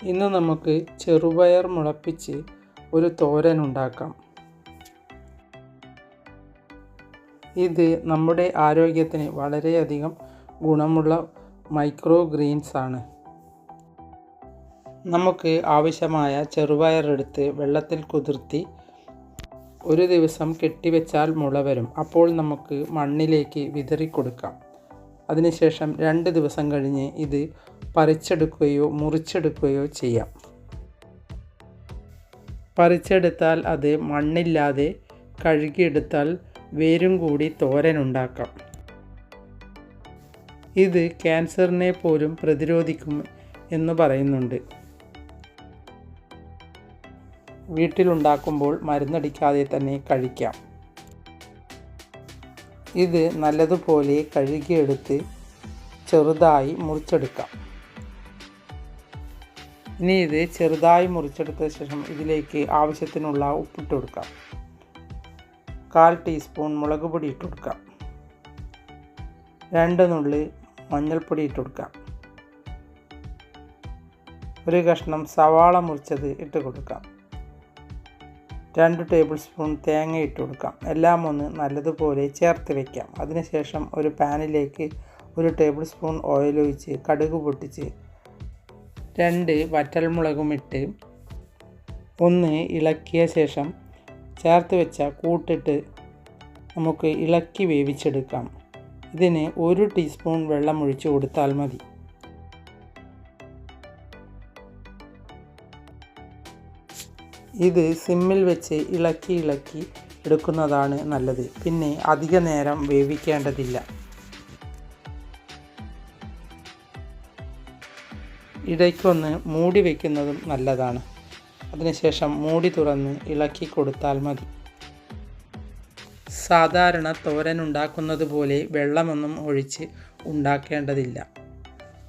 ഇന്ന് നമുക്ക് ചെറുപയർ മുളപ്പിച്ച് ഒരു തോരൻ ഉണ്ടാക്കാം. ഇത് നമ്മുടെ ആരോഗ്യത്തിന് വളരെയധികം ഗുണമുള്ള മൈക്രോ ഗ്രീൻസ് ആണ്. നമുക്ക് ആവശ്യമായ ചെറുപയർ എടുത്ത് വെള്ളത്തിൽ കുതിർത്തി ഒരു ദിവസം കെട്ടിവെച്ചാൽ മുള വരും. അപ്പോൾ നമുക്ക് മണ്ണിലേക്ക് വിതറിക്കൊടുക്കാം. അതിനുശേഷം 2 ദിവസം കഴിഞ്ഞ് ഇത് പറിച്ചെടുക്കുകയോ മുറിച്ചെടുക്കുകയോ ചെയ്യാം. പറിച്ചെടുത്താൽ അത് മണ്ണില്ലാതെ കഴുകിയെടുത്താൽ വേരും കൂടി തോരൻ ഉണ്ടാക്കാം. ഇത് ക്യാൻസറിനെ പോലും പ്രതിരോധിക്കും എന്ന് പറയുന്നുണ്ട്. വീട്ടിലുണ്ടാക്കുമ്പോൾ മരുന്നടിക്കാതെ തന്നെ കഴിക്കാം. ഇത് നല്ലതുപോലെ കഴുകിയെടുത്ത് ചെറുതായി മുറിച്ചെടുക്കാം. ഇനി ഇത് ചെറുതായി മുറിച്ചെടുത്ത ശേഷം ഇതിലേക്ക് ആവശ്യത്തിനുള്ള ഉപ്പിട്ട് കൊടുക്കാം. 1/4 ടീസ്പൂൺ മുളക് പൊടി ഇട്ട് കൊടുക്കാം. 2 നുള്ളി മഞ്ഞൾപ്പൊടി ഇട്ട് കൊടുക്കാം. 1 കഷ്ണം സവാള മുറിച്ചത് ഇട്ട് കൊടുക്കാം. 2 ടേബിൾ സ്പൂൺ തേങ്ങ ഇട്ട് കൊടുക്കാം. എല്ലാം ഒന്ന് നല്ലതുപോലെ ചേർത്ത് വയ്ക്കാം. അതിനുശേഷം ഒരു പാനിലേക്ക് 1 ടേബിൾ സ്പൂൺ ഓയിൽ ഒഴിച്ച് കടുക് പൊട്ടിച്ച് 2 വറ്റൽമുളകും ഇട്ട് ഒന്ന് ഇളക്കിയ ശേഷം ചേർത്ത് വെച്ച കൂട്ടിട്ട് നമുക്ക് ഇളക്കി വേവിച്ചെടുക്കാം. ഇതിന് 1 ടീസ്പൂൺ വെള്ളം ഒഴിച്ച് കൊടുത്താൽ മതി. ഇത് സിമ്മിൽ വെച്ച് ഇളക്കി എടുക്കുന്നതാണ് നല്ലത്. പിന്നെ അധിക നേരം വേവിക്കേണ്ടതില്ല. ഇടയ്ക്കൊന്ന് മൂടി വയ്ക്കുന്നതും നല്ലതാണ്. അതിനുശേഷം മൂടി തുറന്ന് ഇളക്കി കൊടുത്താൽ മതി. സാധാരണ തോരൻ ഉണ്ടാക്കുന്നത് പോലെ വെള്ളമൊന്നും ഒഴിച്ച് ഉണ്ടാക്കേണ്ടതില്ല.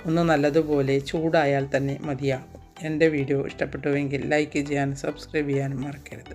ഒന്ന് നല്ലതുപോലെ ചൂടായാൽ തന്നെ മതിയാകും. എൻ്റെ വീഡിയോ ഇഷ്ടപ്പെട്ടുവെങ്കിൽ ലൈക്ക് ചെയ്യാനും സബ്സ്ക്രൈബ് ചെയ്യാനും മറക്കരുത്.